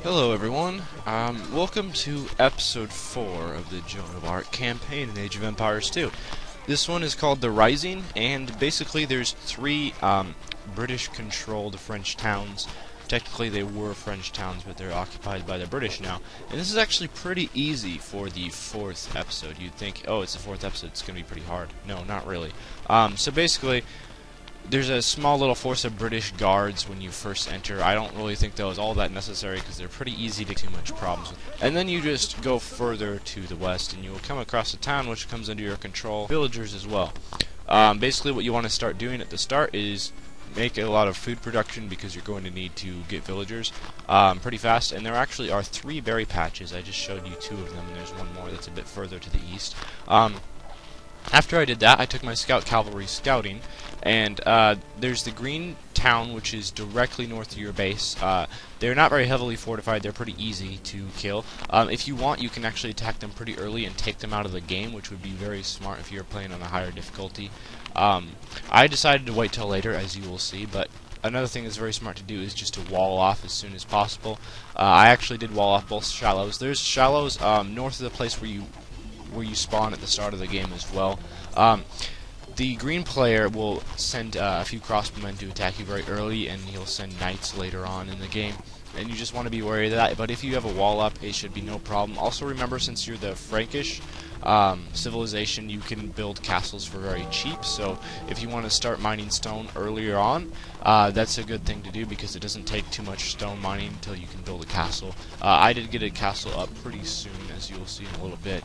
Hello everyone, welcome to episode 4 of the Joan of Arc campaign in Age of Empires 2. This one is called The Rising, and basically there's three British-controlled French towns. Technically they were French towns, but they're occupied by the British now. And this is actually pretty easy for the 4th episode. You'd think, oh, it's the 4th episode, it's going to be pretty hard. No, not really. So basically, there's a small little force of British guards when you first enter. I don't really think that was all that necessary because they're pretty easy to too much problems with. And then you just go further to the west and you will come across a town which comes under your control. Villagers as well. Basically what you want to start doing at the start is make a lot of food production because you're going to need to get villagers pretty fast. And there actually are 3 berry patches. I just showed you 2 of them and there's one more that's a bit further to the east. After I did that, I took my scout cavalry scouting, and there's the green town, which is directly north of your base. They're not very heavily fortified, they're pretty easy to kill. If you want, you can actually attack them pretty early and take them out of the game, which would be very smart if you're playing on a higher difficulty. I decided to wait till later, as you will see, but another thing that's very smart to do is just to wall off as soon as possible. I actually did wall off both shallows. There's shallows north of the place where you spawn at the start of the game as well. The green player will send a few crossbowmen to attack you very early, and he'll send knights later on in the game. And you just want to be wary of that. But if you have a wall up, it should be no problem. Also remember, since you're the Frankish civilization, you can build castles for very cheap. So if you want to start mining stone earlier on, that's a good thing to do because it doesn't take too much stone mining until you can build a castle. I did get a castle up pretty soon, as you'll see in a little bit.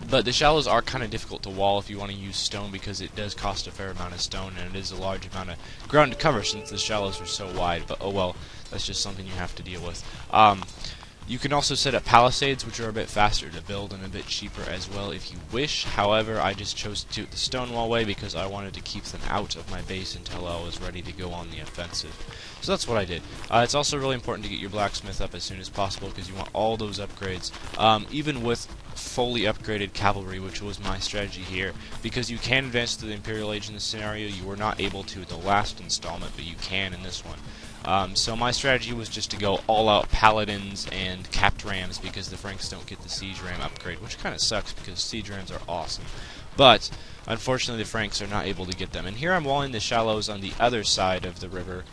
But the shallows are kind of difficult to wall if you want to use stone because it does cost a fair amount of stone and it is a large amount of ground to cover since the shallows are so wide. But oh well, that's just something you have to deal with. You can also set up palisades, which are a bit faster to build and a bit cheaper as well if you wish. However, I just chose to do it the Stonewall way because I wanted to keep them out of my base until I was ready to go on the offensive. So that's what I did. It's also really important to get your blacksmith up as soon as possible because you want all those upgrades, even with fully upgraded cavalry, which was my strategy here, because you can advance to the Imperial Age in this scenario. You were not able to the last installment, but you can in this one. So my strategy was just to go all-out paladins and capped rams because the Franks don't get the siege ram upgrade, which kind of sucks because siege rams are awesome. But unfortunately the Franks are not able to get them. And here I'm walling the shallows on the other side of the river.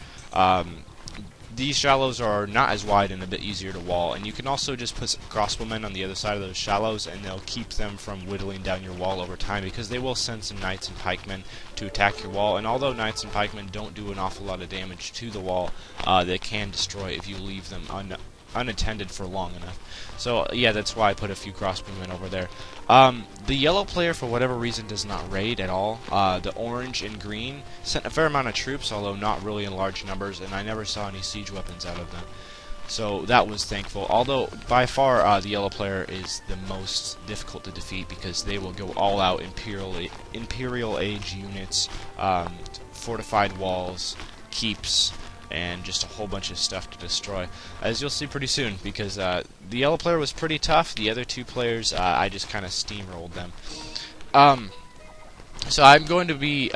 These shallows are not as wide and a bit easier to wall, and you can also just put some crossbowmen on the other side of those shallows and they'll keep them from whittling down your wall over time because they will send some knights and pikemen to attack your wall. And although knights and pikemen don't do an awful lot of damage to the wall, they can destroy if you leave them unattended for long enough. So yeah, that's why I put a few crossbowmen over there. The yellow player, for whatever reason, does not raid at all. The orange and green sent a fair amount of troops, although not really in large numbers, and I never saw any siege weapons out of them. So that was thankful. Although by far the yellow player is the most difficult to defeat because they will go all out Imperial Age units, fortified walls, keeps, and just a whole bunch of stuff to destroy, as you'll see pretty soon, because the yellow player was pretty tough. The other 2 players, I just kind of steamrolled them. So I'm going to be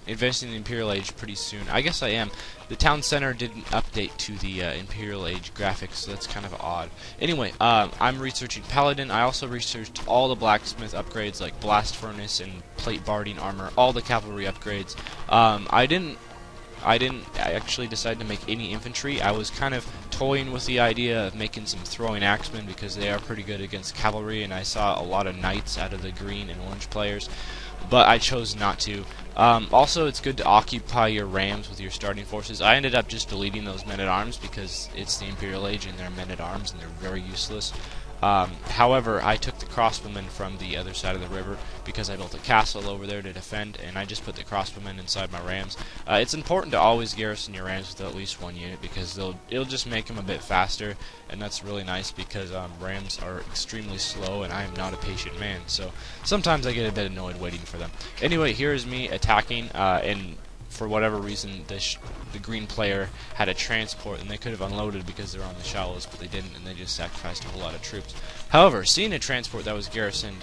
advancing the Imperial Age pretty soon. I guess I am. The town center didn't update to the Imperial Age graphics, so that's kind of odd. Anyway, I'm researching Paladin. I also researched all the blacksmith upgrades like Blast Furnace and Plate Barding Armor, all the cavalry upgrades. I didn't actually decide to make any infantry. I was kind of toying with the idea of making some throwing axemen because they are pretty good against cavalry, and I saw a lot of knights out of the green and orange players, but I chose not to. Also, it's good to occupy your rams with your starting forces. I ended up just deleting those men-at-arms because it's the Imperial Age and they're men-at-arms and they're very useless. However, I took the crossbowmen from the other side of the river because I built a castle over there to defend, and I just put the crossbowmen inside my rams. It's important to always garrison your rams with at least 1 unit because it'll just make them a bit faster, and that's really nice because rams are extremely slow and I am not a patient man, so sometimes I get a bit annoyed waiting for them. Anyway, here is me attacking, and for whatever reason, the green player had a transport, and they could have unloaded because they're on the shallows, but they didn't, and they just sacrificed a whole lot of troops. However, seeing a transport that was garrisoned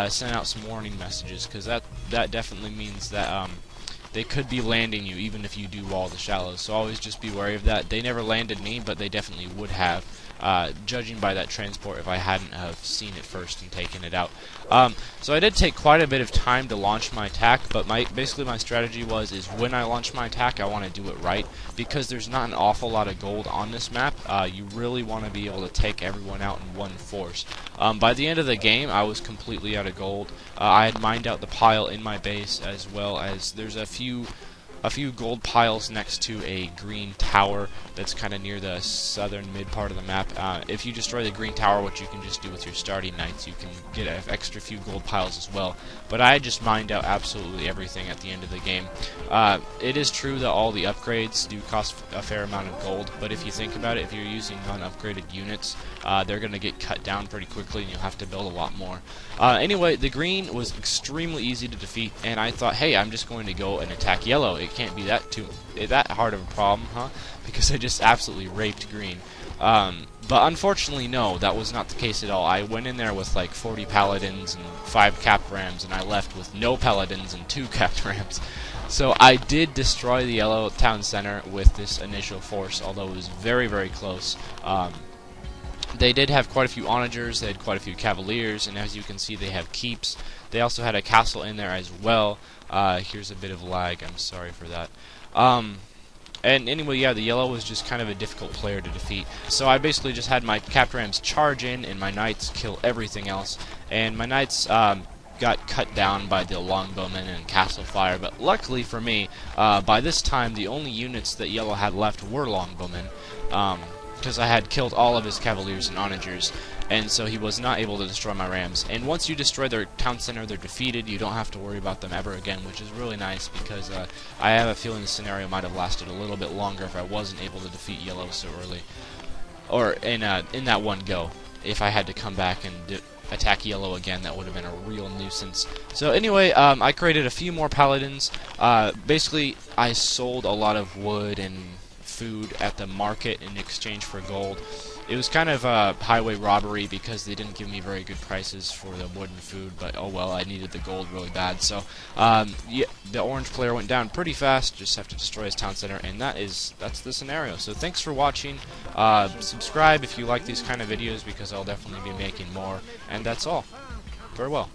sent out some warning messages, because that definitely means that they could be landing you even if you do wall the shallows. So always just be wary of that. They never landed me, but they definitely would have, judging by that transport if I hadn't have seen it first and taken it out. So I did take quite a bit of time to launch my attack, but basically my strategy is when I launch my attack, I want to do it right, because there's not an awful lot of gold on this map. You really want to be able to take everyone out in one force. By the end of the game, I was completely out of gold. I had mined out the pile in my base, as well as there's a few gold piles next to a green tower that's kind of near the southern mid part of the map. If you destroy the green tower, which you can just do with your starting knights, you can get an extra few gold piles as well. But I just mined out absolutely everything at the end of the game. It is true that all the upgrades do cost a fair amount of gold, but if you think about it, if you're using non-upgraded units, they're going to get cut down pretty quickly and you'll have to build a lot more. Anyway, the green was extremely easy to defeat, and I thought, hey, I'm just going to go and attack yellow. It can't be that hard of a problem, huh? Because I just absolutely raped green. But unfortunately, no, that was not the case at all. I went in there with like 40 paladins and 5 capped rams, and I left with no paladins and 2 capped rams. So I did destroy the yellow town center with this initial force, although it was very, very close. They did have quite a few onagers, they had quite a few cavaliers, and as you can see, they have keeps. They also had a castle in there as well. Here's a bit of lag, I'm sorry for that. And anyway, yeah, the yellow was just kind of a difficult player to defeat. So I basically just had my capped rams charge in, and my knights kill everything else. And my knights got cut down by the longbowmen and castle fire, but luckily for me, by this time, the only units that yellow had left were longbowmen. Because I had killed all of his cavaliers and onagers, and so he was not able to destroy my rams. And once you destroy their town center, they're defeated. You don't have to worry about them ever again, which is really nice, because I have a feeling the scenario might have lasted a little bit longer if I wasn't able to defeat yellow so early, or in that one go. If I had to come back and attack yellow again, that would have been a real nuisance. So anyway, I created a few more paladins. Basically, I sold a lot of wood and food at the market in exchange for gold. It was kind of a highway robbery because they didn't give me very good prices for the wood and food, but oh well, I needed the gold really bad. So yeah, the orange player went down pretty fast, just have to destroy his town center, and that's the scenario. So thanks for watching. Subscribe if you like these kind of videos, because I'll definitely be making more, and that's all. Farewell.